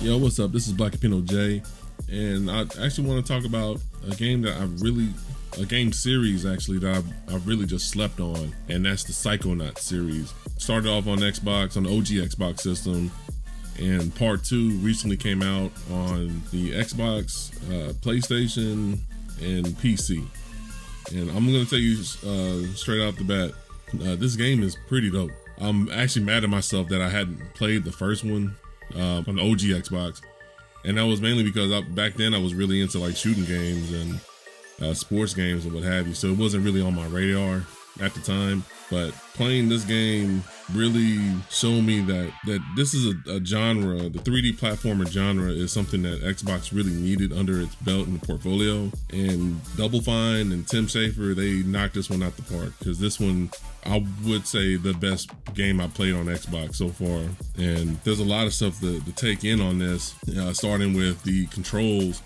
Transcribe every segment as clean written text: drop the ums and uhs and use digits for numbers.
Yo, what's up? This is Black Capino J, and I actually want to talk about a game that a game series actually that I really just slept on, and that's the Psychonauts series. Started off on Xbox, on the OG Xbox system, and part 2 recently came out on the Xbox, PlayStation, and PC. And I'm gonna tell you straight off the bat, this game is pretty dope. I'm actually mad at myself that I hadn't played the first one on the OG Xbox, and that was mainly because back then I was really into like shooting games and sports games and what have you, so it wasn't really on my radar at the time. But playing this game really showed me that this is a genre. The 3D platformer genre is something that Xbox really needed under its belt in the portfolio. And Double Fine and Tim Schafer, they knocked this one out the park, because this one, I would say, the best game I played on Xbox so far. And there's a lot of stuff to take in on this, starting with the controls.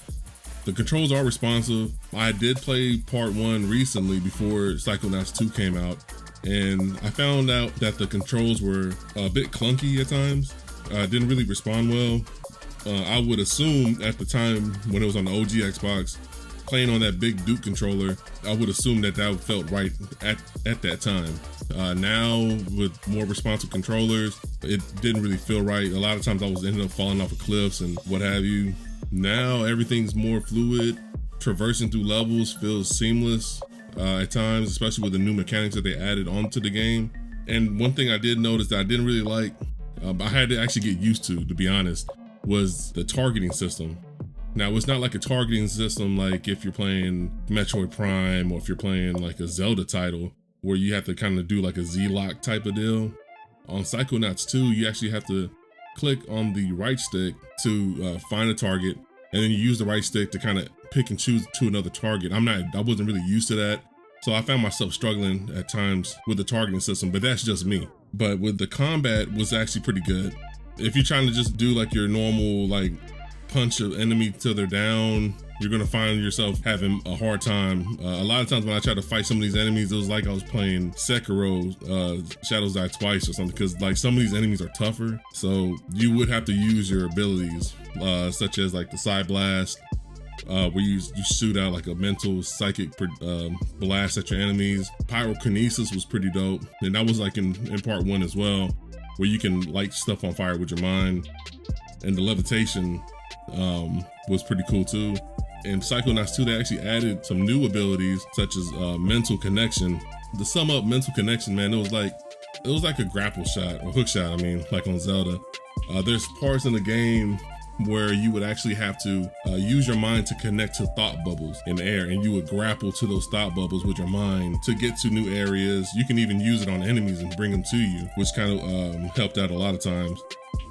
The controls are responsive. I did play part 1 recently before Psychonauts 2 came out, and I found out that the controls were a bit clunky at times. Didn't really respond well. I would assume at the time when it was on the OG Xbox, playing on that big Duke controller, I would assume that felt right at that time. Now with more responsive controllers, it didn't really feel right. A lot of times I was ended up falling off of cliffs and what have you. Now everything's more fluid. Traversing through levels feels seamless at times, especially with the new mechanics that they added onto the game. And one thing I did notice that I didn't really like, I had to actually get used to be honest, was the targeting system. Now, it's not like a targeting system like if you're playing Metroid Prime or if you're playing like a Zelda title where you have to kind of do like a Z-lock type of deal. On Psychonauts 2, you actually have to click on the right stick to find a target, and then you use the right stick to kind of pick and choose to another target. I wasn't really used to that, so I found myself struggling at times with the targeting system, but that's just me. But with the combat was actually pretty good. If you're trying to just do like your normal like punch an enemy till they're down, you're gonna find yourself having a hard time. A lot of times when I try to fight some of these enemies, it was like I was playing Sekiro, Shadows Die Twice or something, because like some of these enemies are tougher. So you would have to use your abilities, such as like the Side Blast, where you shoot out like a mental psychic blast at your enemies. Pyrokinesis was pretty dope, and that was like in part 1 as well, where you can light stuff on fire with your mind. And the levitation was pretty cool too. In Psychonauts 2, they actually added some new abilities such as mental connection. To sum up mental connection, man, it was like a grapple shot or hook shot. I mean, like on Zelda. There's parts in the game where you would actually have to use your mind to connect to thought bubbles in the air, and you would grapple to those thought bubbles with your mind to get to new areas. You can even use it on enemies and bring them to you, which kind of helped out a lot of times.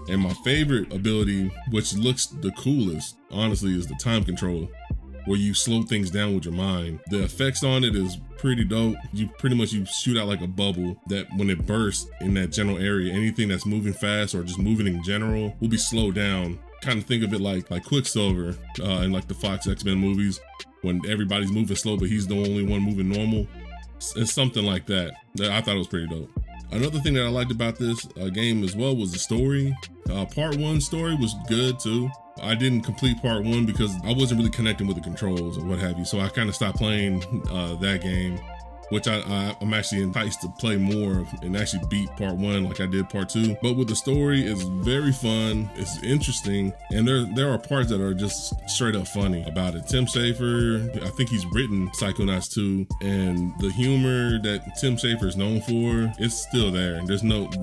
And my favorite ability, which looks the coolest, honestly, is the time control, where you slow things down with your mind. The effects on it is pretty dope. You shoot out like a bubble that when it bursts in that general area, anything that's moving fast or just moving in general will be slowed down. Kind of think of it like Quicksilver in like the Fox X-Men movies, when everybody's moving slow but he's the only one moving normal. It's something like that. I thought it was pretty dope. Another thing that I liked about this game as well was the story. Part 1 story was good too. I didn't complete part 1 because I wasn't really connecting with the controls or what have you, so I kind of stopped playing that game, which I'm actually enticed to play more and actually beat part 1 like I did part 2. But with the story, it's very fun, it's interesting, and there are parts that are just straight up funny about it. Tim Schafer, I think he's written Psychonauts 2, and the humor that Tim Schafer is known for, it's still there, and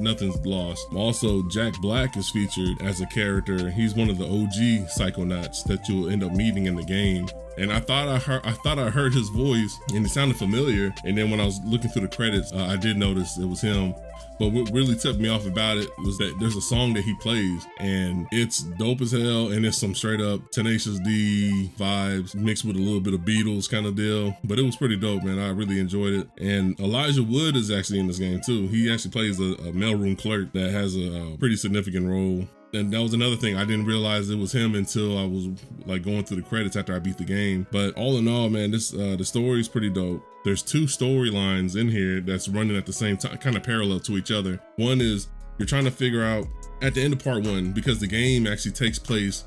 nothing's lost. Also, Jack Black is featured as a character. He's one of the OG Psychonauts that you'll end up meeting in the game. And I thought I heard his voice and it sounded familiar. And then when I was looking through the credits, I did notice it was him. But what really tipped me off about it was that there's a song that he plays and it's dope as hell. And it's some straight up Tenacious D vibes mixed with a little bit of Beatles kind of deal. But it was pretty dope, man. I really enjoyed it. And Elijah Wood is actually in this game too. He actually plays a mailroom clerk that has a pretty significant role. And that was another thing. I didn't realize it was him until I was like going through the credits after I beat the game. But all in all, man, this the story is pretty dope. There's 2 storylines in here that's running at the same time, kind of parallel to each other. One is you're trying to figure out at the end of part 1, because the game actually takes place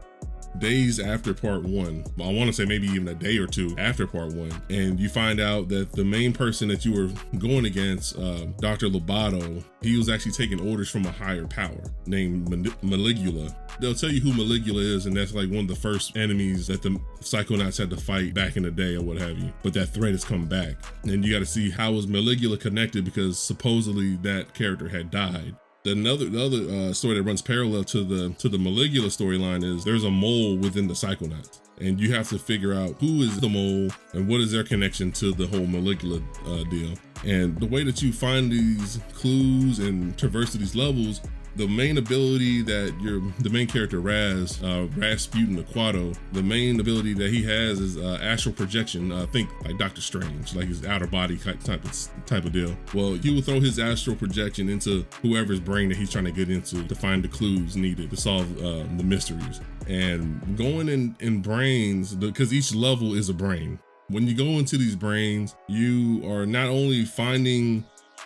days after part 1. I want to say maybe even a day or two after part 1, and you find out that the main person that you were going against, Dr. Lobato, he was actually taking orders from a higher power named Maligula. They'll tell you who Maligula is, and that's like one of the first enemies that the Psychonauts had to fight back in the day or what have you. But that threat has come back, and you got to see how was Maligula connected, because supposedly that character had died. The other story that runs parallel to the Maligula storyline is there's a mole within the Psychonauts, and you have to figure out who is the mole and what is their connection to the whole Maligula deal. And the way that you find these clues and traverse to these levels, the main ability that the main character Rasputin Aquato, the main ability that he has is astral projection. Think like Doctor Strange, like his outer body type of deal. Well, he will throw his astral projection into whoever's brain that he's trying to get into to find the clues needed to solve the mysteries. And going in brains, because each level is a brain. When you go into these brains, you are not only finding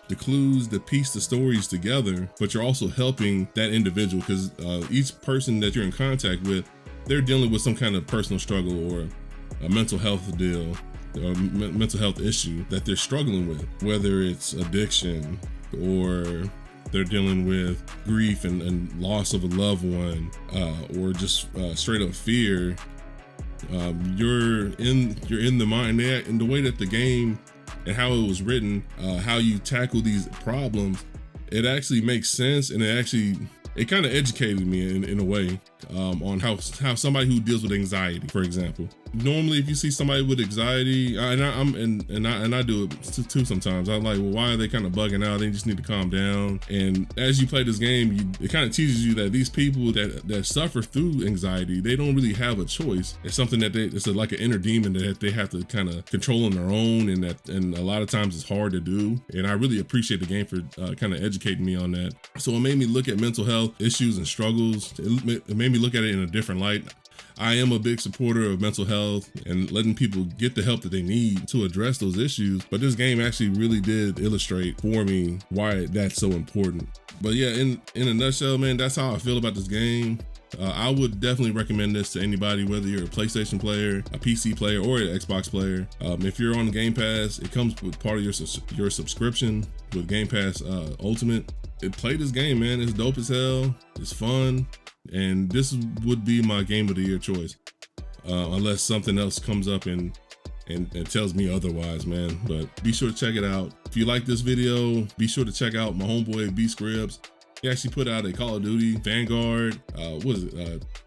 the clues that piece the stories together, but you're also helping that individual, because each person that you're in contact with, they're dealing with some kind of personal struggle or a mental health deal or mental health issue that they're struggling with, whether it's addiction or they're dealing with grief and loss of a loved one, or just straight up fear. You're in the mind, and the way that the game and how it was written, how you tackle these problems, it actually makes sense, and it kind of educated me in a way on how somebody who deals with anxiety, for example. Normally, if you see somebody with anxiety, and I do it too sometimes. I'm like, well, why are they kind of bugging out? They just need to calm down. And as you play this game, it kind of teaches you that these people that suffer through anxiety, they don't really have a choice. It's something that it's like an inner demon that they have to kind of control on their own, and a lot of times it's hard to do. And I really appreciate the game for kind of educating me on that. So it made me look at mental health issues and struggles. It made me look at it in a different light. I am a big supporter of mental health and letting people get the help that they need to address those issues. But this game actually really did illustrate for me why that's so important. But yeah, in a nutshell, man, that's how I feel about this game. I would definitely recommend this to anybody, whether you're a PlayStation player, a PC player, or an Xbox player. If you're on Game Pass, it comes with part of your subscription with Game Pass Ultimate. Play this game, man. It's dope as hell. It's fun. And this would be my game of the year choice, unless something else comes up and tells me otherwise, man. But be sure to check it out. If you like this video, be sure to check out my homeboy B Scribs. He actually put out a Call of Duty Vanguard,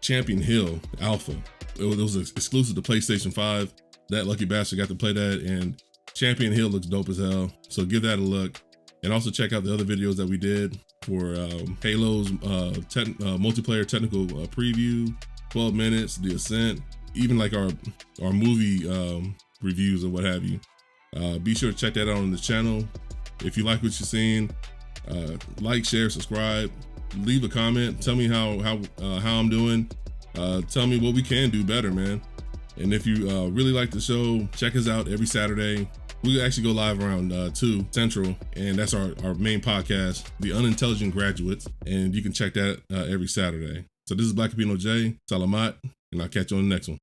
Champion Hill Alpha. It was exclusive to PlayStation 5. That lucky bastard got to play that, and Champion Hill looks dope as hell. So give that a look. And also check out the other videos that we did for Halo's multiplayer technical preview, 12 minutes, The Ascent, even like our movie reviews or what have you. Be sure to check that out on the channel. If you like what you're seeing, like, share, subscribe, leave a comment. Tell me how I'm doing. Tell me what we can do better, man. And if you really like the show, check us out every Saturday. We actually go live around 2 Central, and that's our main podcast, The Unintelligent Graduates, and you can check that every Saturday. So this is Black Capino J, Salamat, and I'll catch you on the next one.